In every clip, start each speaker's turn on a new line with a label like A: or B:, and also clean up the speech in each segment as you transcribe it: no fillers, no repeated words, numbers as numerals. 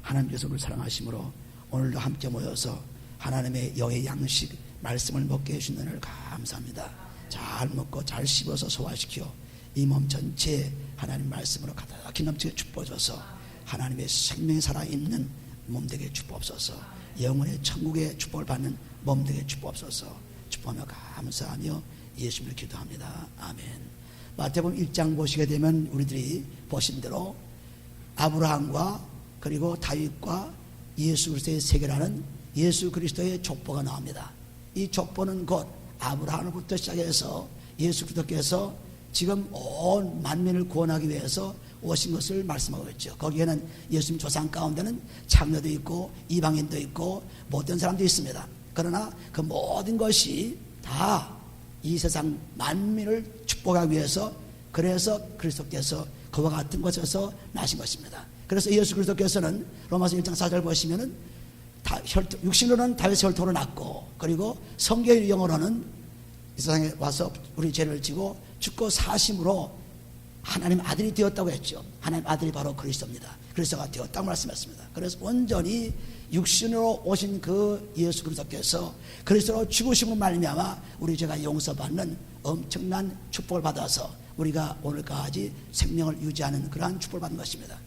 A: 하나님께서 우리를 사랑하심으로 오늘도 함께 모여서 하나님의 영의 양식 말씀을 먹게 해주신 은혜를 감사합니다. 잘 먹고 잘 씹어서 소화시켜 이 몸 전체에 하나님 말씀으로 가득히 넘치게 축복줘서 하나님의 생명이 살아있는 몸 되게 축복옵소서. 영혼의 천국의 축복을 받는 몸 되게 축복옵소서. 축복하며 감사하며 예수님을 기도합니다. 아멘. 마태복음 1장 보시게 되면 우리들이 보신 대로 아브라함과 그리고 다윗과 예수 그리스도의 세계라는 예수 그리스도의 족보가 나옵니다. 이 족보는 곧 아브라함부터 시작해서 예수 그리스도께서 지금 온 만민을 구원하기 위해서 오신 것을 말씀하고 있죠. 거기에는 예수님 조상 가운데는 장녀도 있고 이방인도 있고 못된 사람도 있습니다. 그러나 그 모든 것이 다 이 세상 만민을 축복하기 위해서, 그래서 그리스도께서 그와 같은 곳에서 나신 것입니다. 그래서 예수 그리스도께서는 로마서 1장 4절 보시면은 육신으로는 다윗의 혈통으로 났고, 그리고 성경의 영어로는 이 세상에 와서 우리 죄를 지고 죽고 사심으로 하나님 아들이 되었다고 했죠. 하나님 아들이 바로 그리스도입니다. 그리스도가 되었다고 말씀했습니다. 그래서 온전히 육신으로 오신 그 예수 그리스도께서 그리스도로 죽으심으로 말미암아 우리 죄가 용서받는 엄청난 축복을 받아서 우리가 오늘까지 생명을 유지하는 그러한 축복을 받은 것입니다.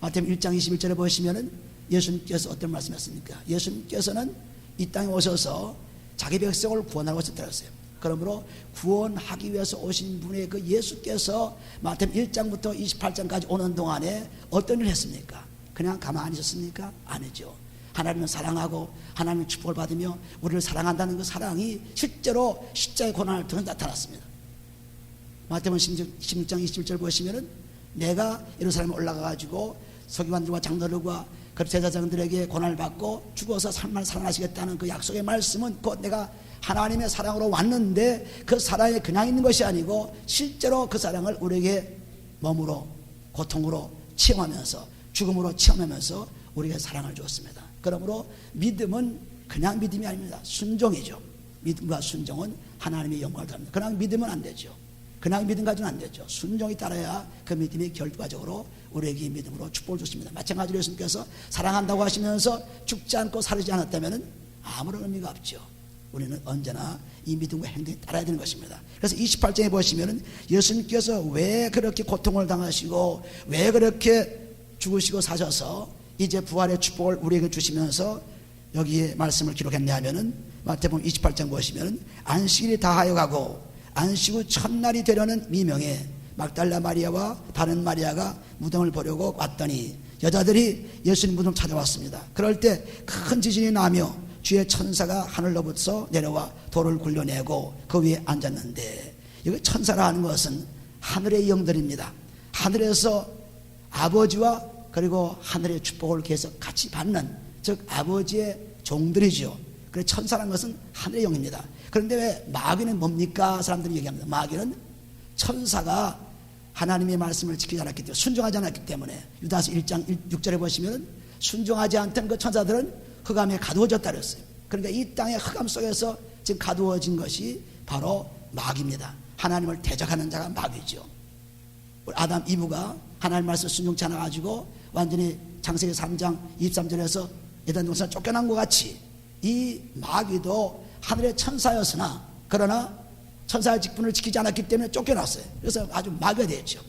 A: 마태복음 1장 21절에 보시면은 예수님께서 어떤 말씀했습니까? 예수님께서는 이 땅에 오셔서 자기 백성을 구원하고 오셨다고 했어요. 그러므로 구원하기 위해서 오신 분의 그 예수께서 마태복음 1장부터 28장까지 오는 동안에 어떤 일을 했습니까? 그냥 가만히 있었습니까? 아니죠. 하나님을 사랑하고 하나님의 축복을 받으며 우리를 사랑한다는 그 사랑이 실제로 십자가의 고난을 통해 나타났습니다. 마태복음 16장 21절 보시면은 내가 예루살렘에 올라가가지고 서기관들과 장로들과 제사장들에게 고난을 받고 죽어서 삶을 살아나시겠다는 그 약속의 말씀은 곧 내가 하나님의 사랑으로 왔는데 그 사랑이 그냥 있는 것이 아니고 실제로 그 사랑을 우리에게 몸으로 고통으로 체험하면서 죽음으로 체험하면서 우리에게 사랑을 주었습니다. 그러므로 믿음은 그냥 믿음이 아닙니다. 순종이죠. 믿음과 순종은 하나님의 영광을 드립니다. 그냥 믿으면 안 되죠. 그냥 믿음 가지고는 안 되죠. 순종이 따라야 그 믿음이 결과적으로 우리에게 믿음으로 축복을 주십니다. 마찬가지로 예수님께서 사랑한다고 하시면서 죽지 않고 살지 않았다면 아무런 의미가 없죠. 우리는 언제나 이 믿음과 행동이 따라야 되는 것입니다. 그래서 28장에 보시면 예수님께서 왜 그렇게 고통을 당하시고 왜 그렇게 죽으시고 사셔서 이제 부활의 축복을 우리에게 주시면서 여기에 말씀을 기록했냐 하면은 마태복음 28장 보시면 안식일이 다하여 가고 안식 후 첫날이 되려는 미명에 막달라 마리아와 다른 마리아가 무덤을 보려고 왔더니 여자들이 예수님 무덤을 찾아왔습니다. 그럴 때 큰 지진이 나며 주의 천사가 하늘로부터 내려와 돌을 굴려내고 그 위에 앉았는데, 여기 천사라 하는 것은 하늘의 영들입니다. 하늘에서 아버지와 그리고 하늘의 축복을 계속 같이 받는, 즉 아버지의 종들이죠. 그래서 천사라는 것은 하늘의 영입니다. 그런데 왜 마귀는 뭡니까? 사람들이 얘기합니다. 마귀는 천사가 하나님의 말씀을 지키지 않았기 때문에, 순종하지 않았기 때문에, 유다서 1장 6절에 보시면 순종하지 않던 그 천사들은 흑암에 가두어졌다 그랬어요. 그러니까 이 땅의 흑암 속에서 지금 가두어진 것이 바로 마귀입니다. 하나님을 대적하는 자가 마귀죠. 아담 이브가 하나님 말씀 순종치 않아 가지고 완전히 창세기 3장 23절에서 에덴 동산에 쫓겨난 것 같이 이 마귀도 하늘의 천사였으나 그러나 천사의 직분을 지키지 않았기 때문에 쫓겨났어요. 그래서 아주 마귀가 되었죠.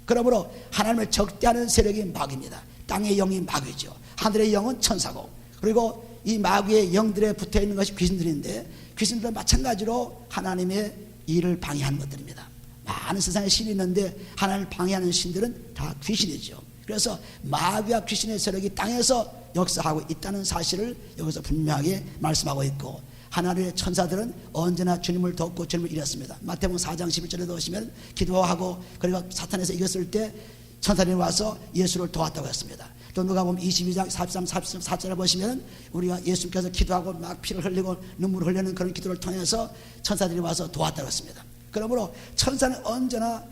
A: 그러므로 하나님을 적대하는 세력이 마귀입니다. 땅의 영이 마귀죠. 하늘의 영은 천사고, 그리고 이 마귀의 영들에 붙어있는 것이 귀신들인데, 귀신들은 마찬가지로 하나님의 일을 방해하는 것들입니다. 많은 세상에 신이 있는데 하나님을 방해하는 신들은 다 귀신이죠. 그래서 마귀와 귀신의 세력이 땅에서 역사하고 있다는 사실을 여기서 분명하게 말씀하고 있고, 하나님의 천사들은 언제나 주님을 돕고 주님을 이뤘습니다. 마태복음 4장 11절에 보시면 기도하고 그리고 사탄에서 이겼을 때 천사들이 와서 예수를 도왔다고 했습니다. 또 누가복음 22장 43, 44절에 보시면 우리가 예수님께서 기도하고 막 피를 흘리고 눈물을 흘리는 그런 기도를 통해서 천사들이 와서 도왔다고 했습니다. 그러므로 천사는 언제나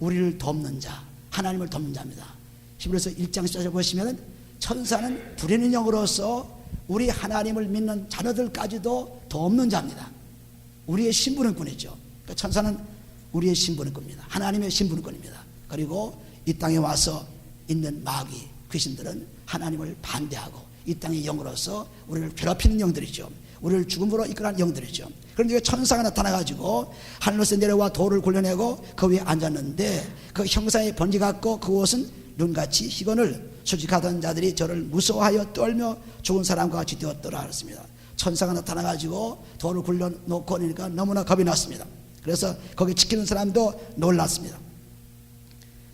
A: 우리를 돕는 자, 하나님을 돕는 자입니다. 히브리서 1장 10절에 보시면 천사는 부리는 영으로서 우리 하나님을 믿는 자녀들까지도 돕는 자입니다. 우리의 신분은꾼이죠. 그러니까 천사는 우리의 신분은꾼입니다. 하나님의 신분은꾼입니다. 그리고 이 땅에 와서 있는 마귀, 귀신들은 하나님을 반대하고 이 땅의 영으로서 우리를 괴롭히는 영들이죠. 우리를 죽음으로 이끌어가는 영들이죠. 그런데 천사가 나타나가지고 하늘에서 내려와 돌을 굴려내고 그 위에 앉았는데 그 형상의 번지 같고 그곳은 눈같이 희건을 수직하던 자들이 저를 무서워하여 떨며 죽은 사람과 같이 되었더라 그랬습니다. 천사가 나타나가지고 돌을 굴려놓고 오니까 너무나 겁이 났습니다. 그래서 거기 지키는 사람도 놀랐습니다.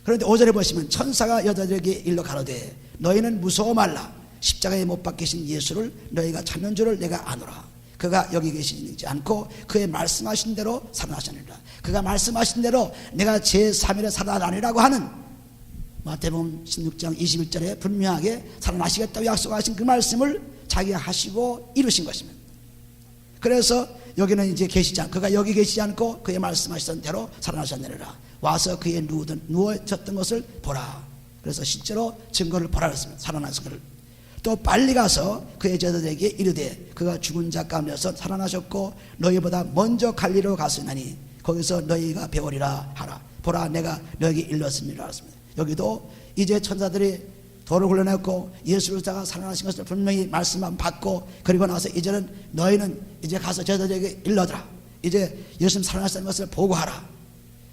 A: 그런데 5절에 보시면 천사가 여자들에게 일러 가로되 너희는 무서워 말라. 십자가에 못 박히신 예수를 너희가 찾는 줄을 내가 아노라. 그가 여기 계시지 않고 그의 말씀하신 대로 살아나셨느니라. 그가 말씀하신 대로 내가 제3일에 살아나리라고 하는 마태복음 16장 21절에 분명하게 살아나시겠다고 약속하신 그 말씀을 자기가 하시고 이루신 것입니다. 그래서 여기는 이제 계시지 않고 그가 여기 계시지 않고 그의 말씀하시던 대로 살아나셨느니라. 와서 그의 누워졌던 것을 보라. 그래서 실제로 증거를 보라 그랬습니다. 살아나신 것을. 또 빨리 가서 그의 제자들에게 이르되 그가 죽은 자 가운데서 살아나셨고 너희보다 먼저 갈리로 갔으니 거기서 너희가 배우리라 하라. 보라 내가 너희에게 일렀습니다 하셨습니다. 여기도 이제 천사들이 돌을 굴려냈고 예수를 다가 살아나신 것을 분명히 말씀만 받고 그리고 나서 이제는 너희는 이제 가서 제자들에게 일러더라. 이제 예수님 살아나신 것을 보고하라.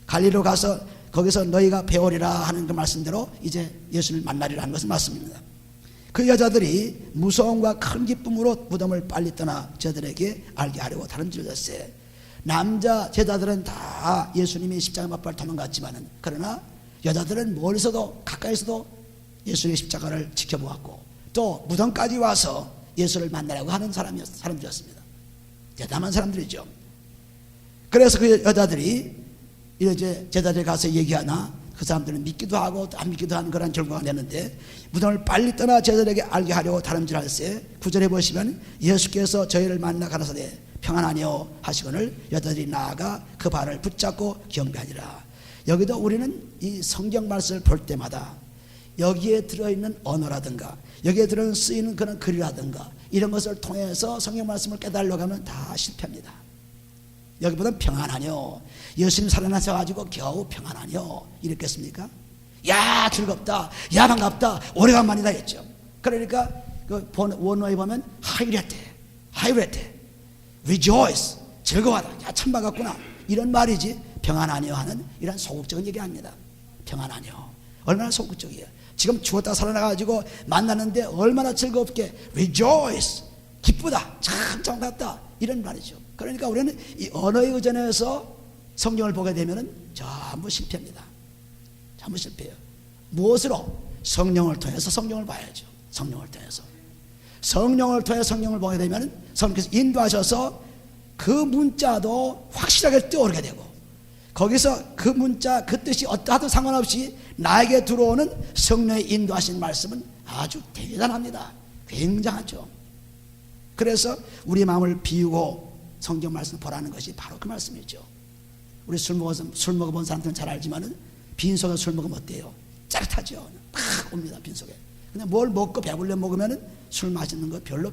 A: 갈리로 가서 거기서 너희가 배우리라 하는 그 말씀대로 이제 예수를 만나리라 하는 것을 말씀입니다. 그 여자들이 무서움과 큰 기쁨으로 무덤을 빨리 떠나 저들에게 알게 하려고 다른 길로 갔어요. 남자 제자들은 다 예수님이 십자가 못 박혀 도망갔지만은 그러나 여자들은 멀리서도 가까이서도 예수의 십자가를 지켜보았고 또 무덤까지 와서 예수를 만나려고 하는 사람들이었습니다. 대담한 사람들이죠. 그래서 그 여자들이 이제 제자들 가서 얘기하나 그 사람들은 믿기도 하고 안 믿기도 하는 그런 결과가 되는데 무덤을 빨리 떠나 제자들에게 알게 하려고 다름질할세. 9절에 보시면 예수께서 저희를 만나 가라사대 평안하니요 하시거늘 여자들이 나아가 그 발을 붙잡고 경배하니라. 여기도 우리는 이 성경 말씀을 볼 때마다 여기에 들어있는 언어라든가 여기에 들어있는 쓰이는 그런 글이라든가 이런 것을 통해서 성경 말씀을 깨달으려고 하면 다 실패합니다. 여기보다는 평안하뇨. 예수님 살아나셔가지고 겨우 평안하뇨 이랬겠습니까? 야 즐겁다, 야 반갑다, 오래간만이다 했죠. 그러니까 그 원어에 보면 하이레테, rejoice, 즐거워하다, 야 참 반갑구나 이런 말이지 평안하뇨 하는 이런 소극적인 얘기합니다. 평안하뇨 얼마나 소극적이에요. 지금 죽었다 살아나가지고 만나는데 얼마나 즐겁게 rejoice, 기쁘다, 참 반갑다 이런 말이죠. 그러니까 우리는 이 언어에 의존해서 성경을 보게 되면 전부 실패합니다. 전부 실패해요. 무엇으로? 성령을 통해서 성경을 봐야죠. 성령을 통해서 성경을 보게 되면 성령께서 인도하셔서 그 문자도 확실하게 떠오르게 되고 거기서 그 문자 그 뜻이 어떠하든 상관없이 나에게 들어오는 성령의 인도하신 말씀은 아주 대단합니다. 굉장하죠. 그래서 우리 마음을 비우고 성경 말씀을 보라는 것이 바로 그 말씀이죠. 우리 술 먹어본 사람들은 잘 알지만은 빈속에 술 먹으면 어때요? 짜릿하죠. 팍 옵니다 빈속에. 근데 뭘 먹고 배불러 먹으면은 술 마시는 거 별로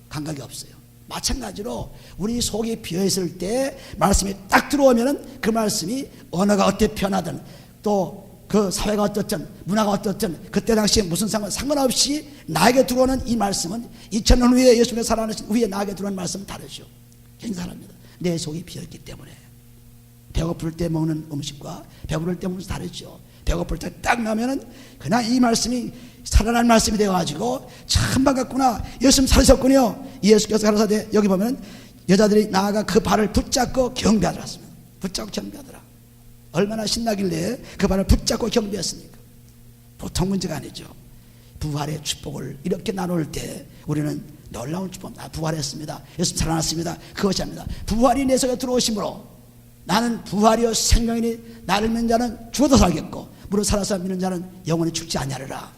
A: 감각이 없어요. 마찬가지로 우리 속이 비어있을 때 말씀이 딱 들어오면은 그 말씀이 언어가 어떻게 변하든 또 그 사회가 어떻든 문화가 어떻든 그때 당시에 무슨 상관없이 나에게 들어오는 이 말씀은 2000년 후에 예수님의 살아나신 후에 나에게 들어오는 말씀은 다르죠. 굉장합니다. 내 속이 비어있기 때문에. 배고플 때 먹는 음식과 배부를 때 먹는 음식이 다르죠. 배고플 때 딱 나면은 그냥 이 말씀이 살아난 말씀이 되어가지고 참 반갑구나. 예수님 살으셨군요. 예수께서 가라사대 여기 보면 여자들이 나아가 그 발을 붙잡고 경배하더라. 붙잡고 경배하더라. 얼마나 신나길래 그 발을 붙잡고 경배했습니까? 보통 문제가 아니죠. 부활의 축복을 이렇게 나눌 때 우리는 놀라운 축복. 부활했습니다. 예수님 살아났습니다. 그것이 아닙니다. 부활이 내 속에 들어오심으로 나는 부활이요 생명이니 나를 믿는 자는 죽어도 살겠고 무릇 살아서 믿는 자는 영원히 죽지 아니하리라.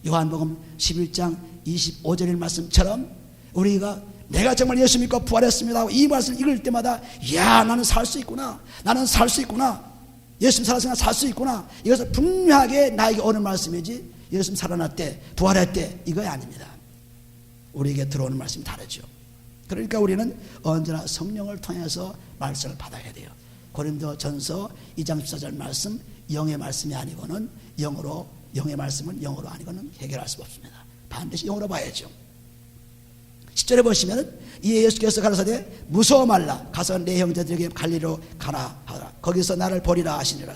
A: 요한복음 11장 25절의 말씀처럼 우리가 내가 정말 예수 믿고 부활했습니다 하고 이 말씀을 읽을 때마다 야 나는 살 수 있구나. 나는 살 수 있구나. 예수님 살았으니까 살 수 있구나. 이것을 분명하게 나에게 오는 말씀이지 예수님 살아났대 부활했대 이거 아닙니다. 우리에게 들어오는 말씀이 다르죠. 그러니까 우리는 언제나 성령을 통해서 말씀을 받아야 돼요. 고린도전서 2장 14절 말씀 영의 말씀이 아니고는 영의 말씀은 영어로 아니고는 해결할 수 없습니다. 반드시 영으로 봐야죠. 10절에 보시면 이에 예수께서 가라사대 무서워 말라 가서 내 형제들에게 갈리로 가라 하라 거기서 나를 보리라 하시니라.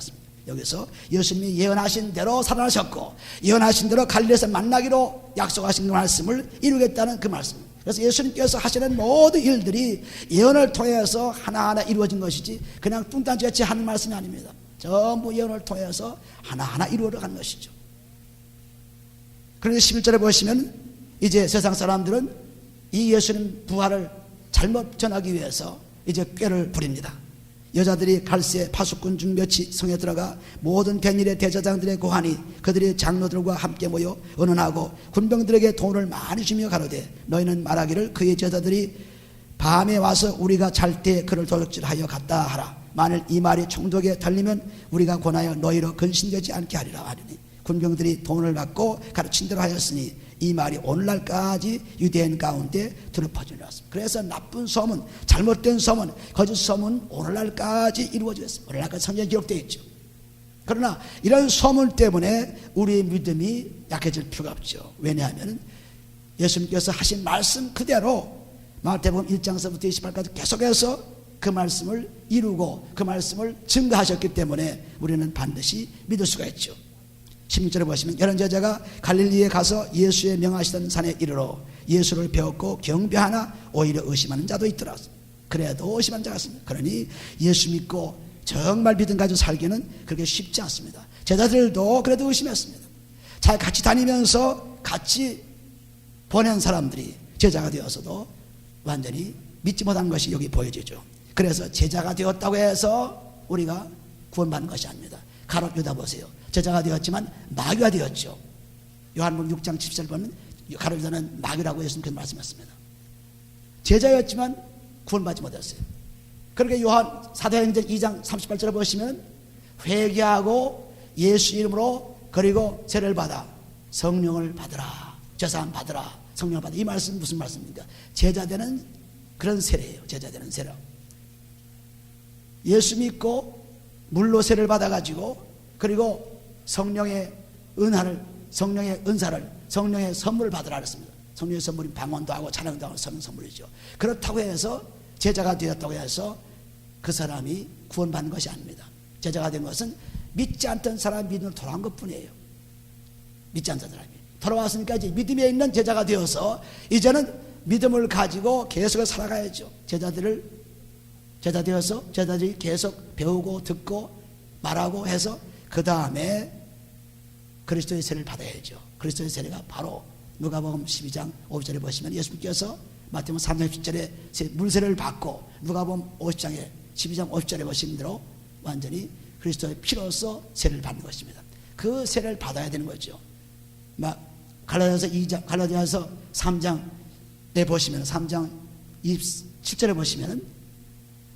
A: 여기서 예수님이 예언하신 대로 살아나셨고 예언하신 대로 갈릴리에서 만나기로 약속하신 그 말씀을 이루겠다는 그 말씀. 그래서 예수님께서 하시는 모든 일들이 예언을 통해서 하나하나 이루어진 것이지 그냥 뚱딴지같이 하는 말씀이 아닙니다. 전부 예언을 통해서 하나하나 이루어가는 것이죠. 그런데 11절에 보시면 이제 세상 사람들은 이 예수님 부활을 잘못 전하기 위해서 이제 꾀를 부립니다. 여자들이 갈새 파수꾼 중 몇이 성에 들어가 모든 변일의 대제사장들의 고환이 그들의 장로들과 함께 모여 의논하고 군병들에게 돈을 많이 주며 가로되 너희는 말하기를 그의 제자들이 밤에 와서 우리가 잘 때 그를 도둑질하여 갔다 하라. 만일 이 말이 총독에 달리면 우리가 권하여 너희로 근신되지 않게 하리라 하리니 군병들이 돈을 받고 가르친 대로 하였으니 이 말이 오늘날까지 유대인 가운데 들어퍼지려 왔습니다. 그래서 나쁜 소문, 잘못된 소문, 거짓 소문 오늘날까지 이루어지고 있습니다. 오늘날까지 성경에 기록되어 있죠. 그러나 이런 소문 때문에 우리의 믿음이 약해질 필요가 없죠. 왜냐하면 예수님께서 하신 말씀 그대로 마태복음 1장서부터 28까지 계속해서 그 말씀을 이루고 그 말씀을 증거하셨기 때문에 우리는 반드시 믿을 수가 있죠. 16절에 보시면 여러 제자가 갈릴리에 가서 예수의 명하시던 산에 이르러 예수를 배웠고 경배하나 오히려 의심하는 자도 있더라. 그래도 의심하는 자가 있습니다. 그러니 예수 믿고 정말 믿음 가지고 살기는 그렇게 쉽지 않습니다. 제자들도 그래도 의심했습니다. 잘 같이 다니면서 같이 보낸 사람들이 제자가 되어서도 완전히 믿지 못한 것이 여기 보여지죠. 그래서 제자가 되었다고 해서 우리가 구원받는 것이 아닙니다. 가롯 유다 보세요. 제자가 되었지만 마귀가 되었죠. 요한복음 6장 17절 보면 가롯 유다는 마귀라고 예수님께서 말씀하셨습니다. 제자였지만 구원받지 못했어요. 그러니까 요한 사도행전 2장 38절에 보시면 회개하고 예수 이름으로 그리고 세례를 받아 성령을 받으라, 제사함 받으라, 성령을 받으라. 이 말씀 무슨 말씀입니까? 제자되는 그런 세례예요. 제자되는 세례. 예수 믿고 물로 세례를 받아가지고 그리고 성령의 은하를, 성령의 은사를, 성령의 선물을 받으라 그랬습니다. 성령의 선물이 방언도 하고 찬양도 하고 성령 선물이죠. 그렇다고 해서 제자가 되었다고 해서 그 사람이 구원받는 것이 아닙니다. 제자가 된 것은 믿지 않던 사람이 믿음으로 돌아온 것 뿐이에요. 믿지 않던 사람이 돌아왔으니까 이제 믿음에 있는 제자가 되어서 이제는 믿음을 가지고 계속 살아가야죠. 제자 되어서 제자들이 계속 배우고 듣고 말하고 해서 그 다음에 그리스도의 세례를 받아야죠. 그리스도의 세례가 바로 누가복음 12장 5절에 보시면 예수님께서 마태복음 3장 10절에 물세례를 받고 누가복음 50장에 12장 50절에 보시는 대로 완전히 그리스도의 피로서 세례를 받는 것입니다. 그 세례를 받아야 되는 거죠. 갈라디아서 3장에 보시면 3장 27절에 보시면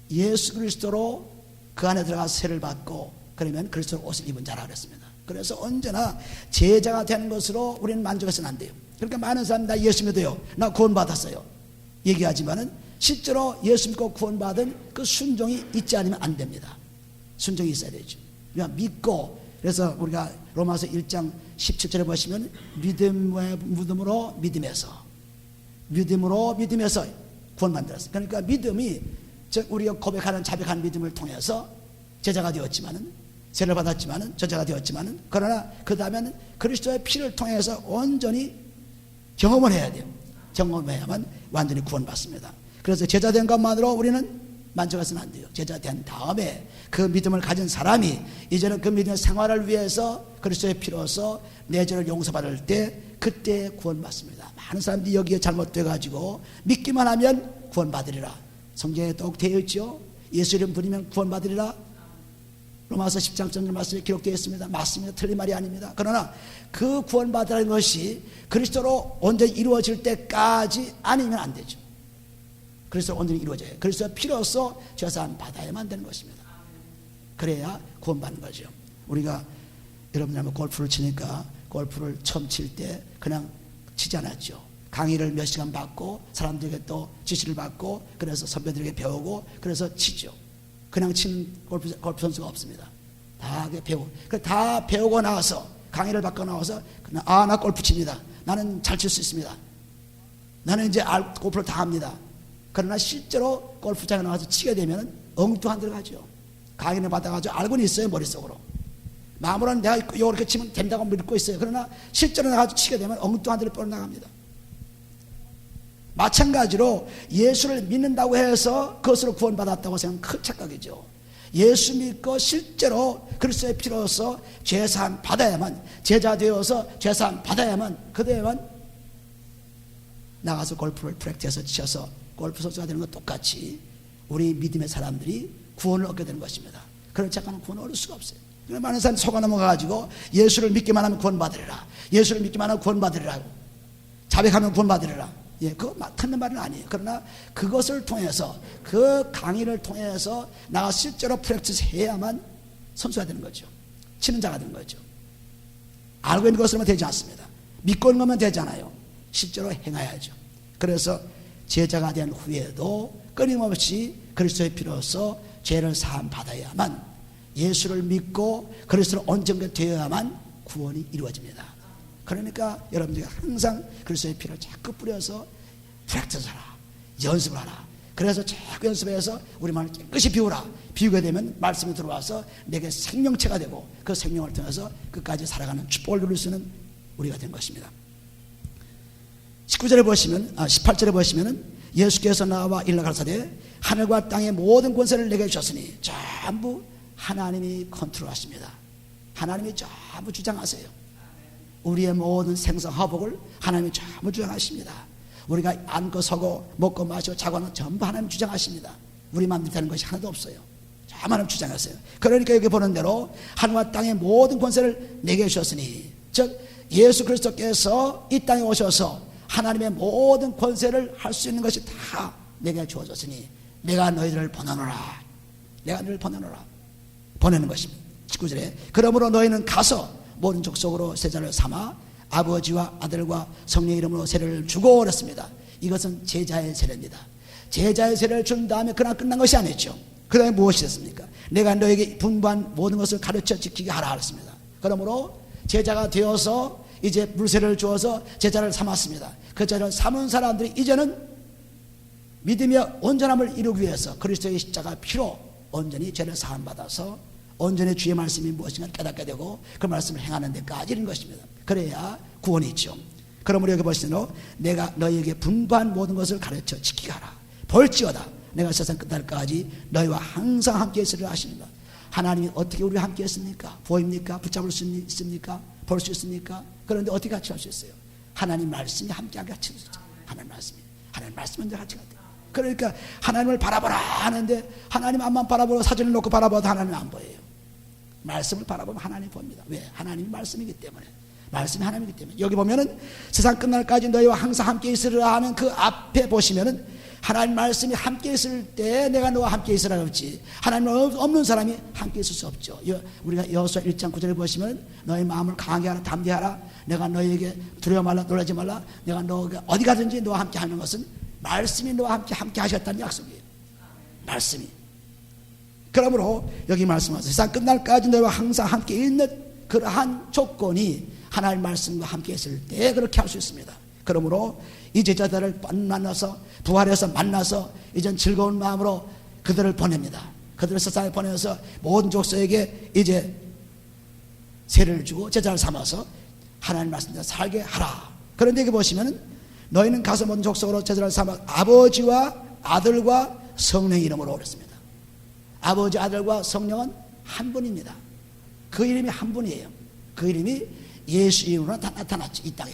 A: 예수 그리스도로 그 안에 들어가서 세례를 받고 그러면 그리스도 옷을 입은 자라 그랬습니다. 그래서 언제나 제자가 되는 것으로 우리는 만족해서는 안 돼요. 그러니까 많은 사람이 나 예수 믿어요, 나 구원받았어요 얘기하지만은 실제로 예수 믿고 구원받은 그 순종이 있지 않으면 안 됩니다. 순종이 있어야 되죠. 그냥 믿고, 그래서 우리가 로마서 1장 17절에 보시면 믿음으로 믿음에서 구원 만들었어요. 그러니까 믿음이 우리가 고백하는 자백하는 믿음을 통해서 제자가 되었지만은 세례를 받았지만은 저자가 되었지만은 그러나 그 다음에는 그리스도의 피를 통해서 온전히 경험을 해야 돼요. 경험해야만 완전히 구원받습니다. 그래서 제자 된 것만으로 우리는 만족해서는 안 돼요. 제자 된 다음에 그 믿음을 가진 사람이 이제는 그 믿음의 생활을 위해서 그리스도의 피로서 내 죄를 용서받을 때 그때 구원받습니다. 많은 사람들이 여기에 잘못돼 가지고 믿기만 하면 구원받으리라. 성경에 또 되어 있죠. 예수 이름 부르면 구원받으리라. 로마서 10장 전절 말씀에 기록되어 있습니다. 맞습니다. 틀린 말이 아닙니다. 그러나 그 구원받으라는 것이 그리스도로 온전히 이루어질 때까지 아니면 안 되죠. 그리스도로 온전히 이루어져요. 그리스도 피로써 죄사함 받아야만 되는 것입니다. 그래야 구원받는 거죠. 우리가 여러분들 골프를 치니까 골프를 처음 칠 때 그냥 치지 않았죠. 강의를 몇 시간 받고 사람들에게 또 지시를 받고 그래서 선배들에게 배우고 그래서 치죠. 그냥 치는 골프 선수가 없습니다. 다 배우고 나서 강의를 받고 나와서 나 골프 칩니다. 나는 잘 칠 수 있습니다. 나는 이제 골프를 다 합니다. 그러나 실제로 골프장에 나가서 치게 되면 엉뚱한 데로 가죠. 강의를 받아가지고 알고는 있어요, 머릿속으로. 마음으로는 내가 이렇게 치면 된다고 믿고 있어요. 그러나 실제로 나가서 치게 되면 엉뚱한 데로 뻗어나갑니다. 마찬가지로 예수를 믿는다고 해서 그것으로 구원받았다고 생각하면 큰 착각이죠. 예수 믿고 실제로 그리스도의 피로서 죄사함 받아야만, 제자 되어서 죄사함 받아야만, 그때만 나가서 골프를 프랙티스해서 치셔서 골프 선수가 되는 것 똑같이 우리 믿음의 사람들이 구원을 얻게 되는 것입니다. 그렇지 않으면 구원을 얻을 수가 없어요. 많은 사람이 속아 넘어가가지고 예수를 믿기만 하면 구원받으리라, 예수를 믿기만 하면 구원받으리라고, 자백하면 구원받으리라. 예, 그거 틀린 말은 아니에요. 그러나 그것을 통해서, 그 강의를 통해서 나가 실제로 프랙티스 해야만 선수가 되는 거죠. 치는 자가 되는 거죠. 알고 있는 것으로만 되지 않습니다. 믿고 있는 것만 되지 않아요. 실제로 행해야죠. 그래서 제자가 된 후에도 끊임없이 그리스도의 피로서 죄를 사함 받아야만, 예수를 믿고 그리스도를 온전하게 되어야만 구원이 이루어집니다. 그러니까 여러분들이 항상 그리스도의 피를 자꾸 뿌려서 프랙티스하라, 연습을 하라. 그래서 자꾸 연습해서 우리 마음을 깨끗이 비우라. 비우게 되면 말씀이 들어와서 내게 생명체가 되고 그 생명을 통해서 끝까지 살아가는 축복을 누릴 수 있는 우리가 된 것입니다. 19절에 보시면, 18절에 보시면은 예수께서 나와 일러 가라사대 하늘과 땅의 모든 권세를 내게 주셨으니, 전부 하나님이 컨트롤하십니다. 하나님이 전부 주장하세요. 우리의 모든 생사화복을 하나님이 전부 주장하십니다. 우리가 앉고 서고 먹고 마시고 자고는 전부 하나님 주장하십니다. 우리 마음대로 되는 것이 하나도 없어요. 전부 하나님 주장하세요. 그러니까 여기 보는 대로 하늘과 땅의 모든 권세를 내게 주셨으니, 즉 예수 그리스도께서 이 땅에 오셔서 하나님의 모든 권세를 할 수 있는 것이 다 내게 주어졌으니 내가 너희들을 보내노라. 내가 너희를 보내노라. 보내는 것입니다. 19절에 그러므로 너희는 가서 모든 족속으로 세자를 삼아 아버지와 아들과 성령의 이름으로 세례를 주고 그랬습니다. 이것은 제자의 세례입니다. 제자의 세례를 준 다음에 그날 끝난 것이 아니죠. 그 다음에 무엇이 됐습니까? 내가 너에게 분부한 모든 것을 가르쳐 지키게 하라 그랬습니다. 그러므로 제자가 되어서 이제 물세례를 주어서 제자를 삼았습니다. 그 제자를 삼은 사람들이 이제는 믿음의 온전함을 이루기 위해서 그리스도의 십자가 피로 온전히 죄를 사함받아서 온전히 주의 말씀이 무엇인가 깨닫게 되고 그 말씀을 행하는 데까지 이른 것입니다. 그래야 구원이 있죠. 그러므로 여기 보시면 내가 너희에게 분부한 모든 것을 가르쳐 지키게 하라. 볼지어다 내가 세상 끝날까지 너희와 항상 함께 있으리라 하십니다. 하나님이 어떻게 우리와 함께 했습니까? 보입니까? 붙잡을 수 있습니까? 볼 수 있습니까? 그런데 어떻게 같이 할 수 있어요? 하나님 말씀이 함께하게 같이 할 수 있죠. 하나님 말씀은 같이 가야 돼요. 그러니까 하나님을 바라보라 하는데 하나님 앞만 바라보고 사진을 놓고 바라봐도 하나님 안 보여요. 말씀을 바라보면 하나님 봅니다. 왜? 하나님이 말씀이기 때문에. 말씀이 하나님이기 때문에. 여기 보면은 세상 끝날까지 너희와 항상 함께 있으리라 하는 그 앞에 보시면은 하나님 말씀이 함께 있을 때 내가 너와 함께 있으라 그랬지. 하나님 없는 사람이 함께 있을 수 없죠. 우리가 여호수아 1장 9절에 보시면 너희 마음을 강하게 하라, 담대하라. 내가 너희에게 두려워 말라, 놀라지 말라. 내가 너가 어디 가든지 너와 함께 하는 것은 말씀이 너와 함께 하셨다는 약속이에요. 말씀이. 그러므로 여기 말씀하세요. 세상 끝날까지 너희와 항상 함께 있는 그러한 조건이 하나님 말씀과 함께 있을 때 그렇게 할 수 있습니다. 그러므로 이 제자들을 만나서 부활해서 만나서 이젠 즐거운 마음으로 그들을 보냅니다. 그들을 세상에 보내서 모든 족속에게 이제 세례를 주고 제자를 삼아서 하나님 말씀대로 살게 하라. 그런데 여기 보시면 너희는 가서 모든 족속으로 제자를 삼아 아버지와 아들과 성령의 이름으로 그랬습니다. 아버지, 아들과 성령은 한 분입니다. 그 이름이 한 분이에요. 그 이름이 예수 이름으로 나타났죠. 이 땅에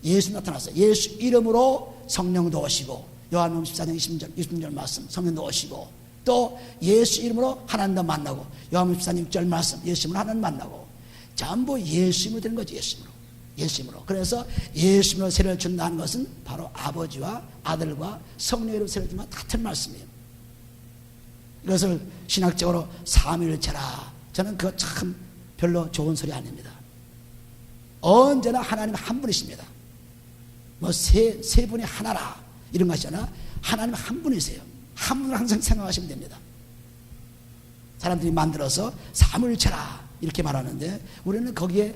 A: 예수 나타났어요. 예수 이름으로 성령도 오시고, 요한복음 14장 20절 말씀 성령도 오시고, 또 예수 이름으로 하나님도 만나고, 요한복음 14장 6절 말씀 예수 이름으로 하나님 만나고, 전부 예수 이름으로 되는 거죠. 예수 이름으로. 예수 이름으로. 그래서 예수 이름으로 세례를 준다는 것은 바로 아버지와 아들과 성령의 이름으로 세례를 준다는 같은 말씀이에요. 이것을 신학적으로 삼위일체라, 저는 그거 참 별로 좋은 소리 아닙니다. 언제나 하나님 한 분이십니다. 뭐 세 분이 하나라 이런 것이 아니라 하나님 한 분이세요. 한 분을 항상 생각하시면 됩니다. 사람들이 만들어서 삼위일체라 이렇게 말하는데 우리는 거기에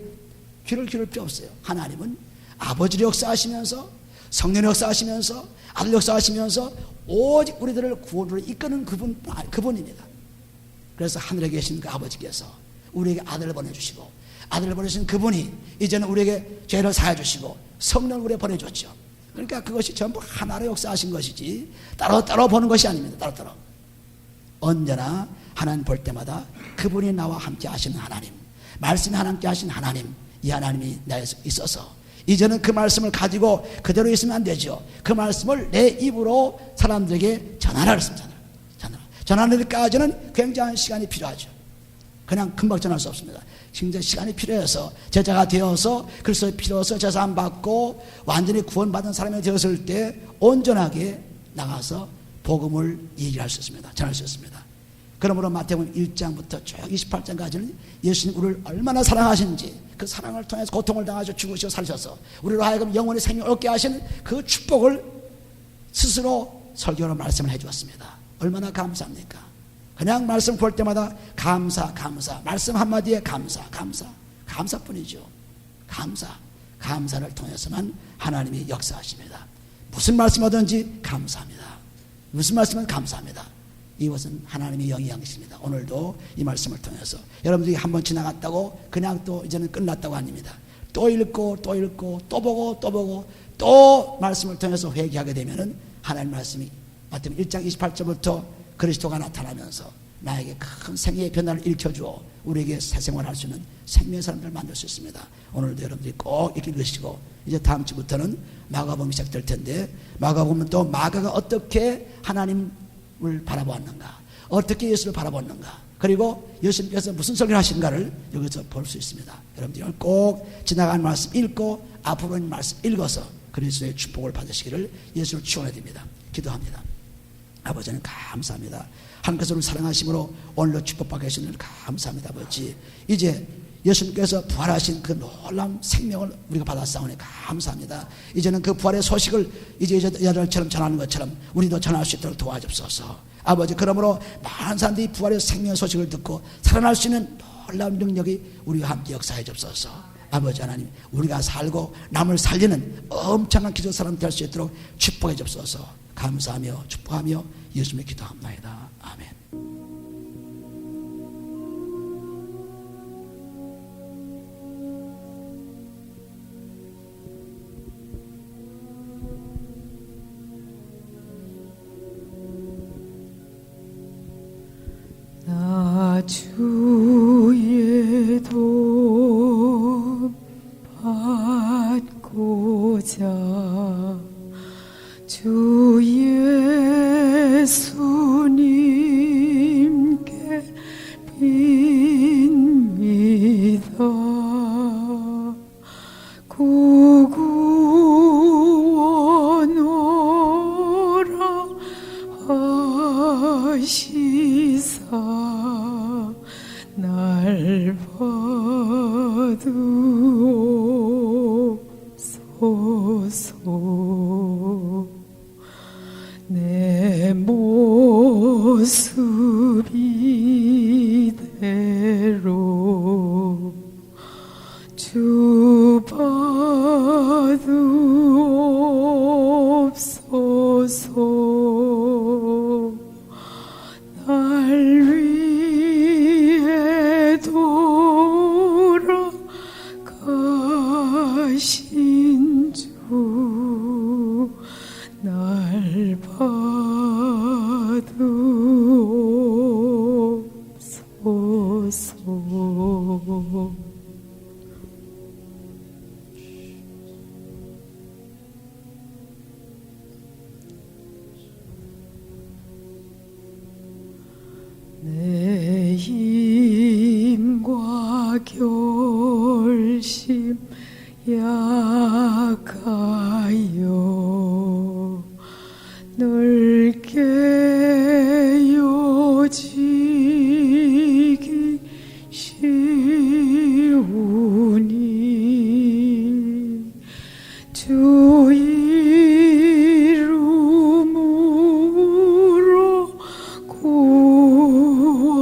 A: 귀를 기울일 필요 없어요. 하나님은 아버지를 역사하시면서 성령의 역사하시면서 아들 역사하시면서 오직 우리들을 구원으로 이끄는 그분입니다. 그래서 하늘에 계신 그 아버지께서 우리에게 아들을 보내주시고 아들을 보내신 그분이 이제는 우리에게 죄를 사해주시고 성령을 우리에게 보내줬죠. 그러니까 그것이 전부 하나로 역사하신 것이지 따로따로 보는 것이 아닙니다. 따로따로 언제나 하나님 볼 때마다 그분이 나와 함께 하시는 하나님, 말씀이 하나님께 하신 하나님, 이 하나님이 나에 있어서 이제는 그 말씀을 가지고 그대로 있으면 안 되죠. 그 말씀을 내 입으로 사람들에게 전하라 그랬습니다. 전하는 데까지는 굉장한 시간이 필요하죠. 그냥 금방 전할 수 없습니다. 굉장히 시간이 필요해서 제자가 되어서 그리스도의 피로서 제사함 받고 완전히 구원받은 사람이 되었을 때 온전하게 나가서 복음을 얘기할 수 있습니다. 전할 수 있습니다. 그러므로 마태복음 1장부터 쭉 28장까지는 예수님 우리를 얼마나 사랑하시는지 그 사랑을 통해서 고통을 당하셔 죽으시고 살으셔서 우리로 하여금 영원히 생명을 얻게 하신 그 축복을 스스로 설교로 말씀을 해주었습니다. 얼마나 감사합니까? 그냥 말씀 볼 때마다 감사 말씀 한마디에 감사뿐이죠. 감사를 통해서만 하나님이 역사하십니다. 무슨 말씀하든지 감사합니다. 무슨 말씀은 감사합니다. 이것은 하나님의 영향이십니다. 오늘도 이 말씀을 통해서 여러분들이 한번 지나갔다고 그냥 또 이제는 끝났다고 아닙니다. 또 읽고 또 보고 또 말씀을 통해서 회개하게 되면은 하나님 말씀이 마태복음 1장 28절부터 그리스도가 나타나면서 나에게 큰 생애의 변화를 일으켜주어 우리에게 새 생활할 수 있는 생명의 사람들을 만들 수 있습니다. 오늘도 여러분들이 꼭 읽으시고 이제 다음 주부터는 마가복음이 시작될 텐데 마가복음은 또 마가가 어떻게 하나님을 바라보았는가, 어떻게 예수를 바라보았는가, 그리고 예수님께서 무슨 설교를 하신가를 여기서 볼 수 있습니다. 여러분들이 꼭 지나간 말씀 읽고 앞으로 있는 말씀 읽어서 그리스도의 축복을 받으시기를 예수를 축원해 드립니다. 기도합니다. 아버지는 감사합니다. 하나님께서 우리를 사랑하심으로 오늘도 축복받게 하시는 일 감사합니다. 아버지 이제 예수님께서 부활하신 그 놀라운 생명을 우리가 받았사오니 감사합니다. 이제는 그 부활의 소식을 이제 여자들처럼 전하는 것처럼 우리도 전할 수 있도록 도와주옵소서. 아버지 그러므로 많은 사람들이 부활의 생명의 소식을 듣고 살아날 수 있는 놀라운 능력이 우리와 함께 역사해 주옵소서. 아버지 하나님 우리가 살고 남을 살리는 엄청난 기도 사람 될 수 있도록 축복해 주옵소서. 감사하며 축복하며 예수님의 기도합니다. 아멘.
B: 나 주의 도움 받고자 주 예수님께 빕니다. 구구원오라 하시사 날 받으옵소서. 내 모습 이대로 주 받으옵소서. 날 위해 돌아가신 주 날 받으옵소서. 내 힘과 결심 약하여 넓게 요지기 쉬우니 주 이름으로 구원하옵소서.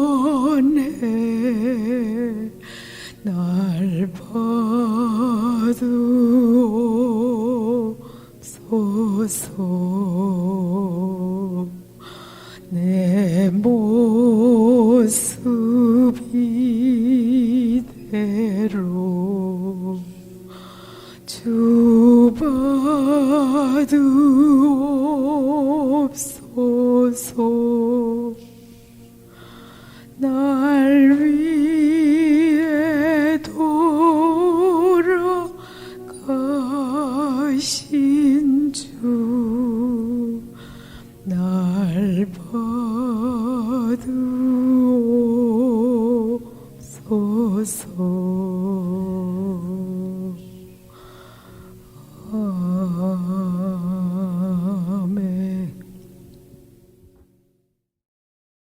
B: 내 모습 이대로 주 받으옵소서. 날 위해 돌아가신 주 날 받으옵소서.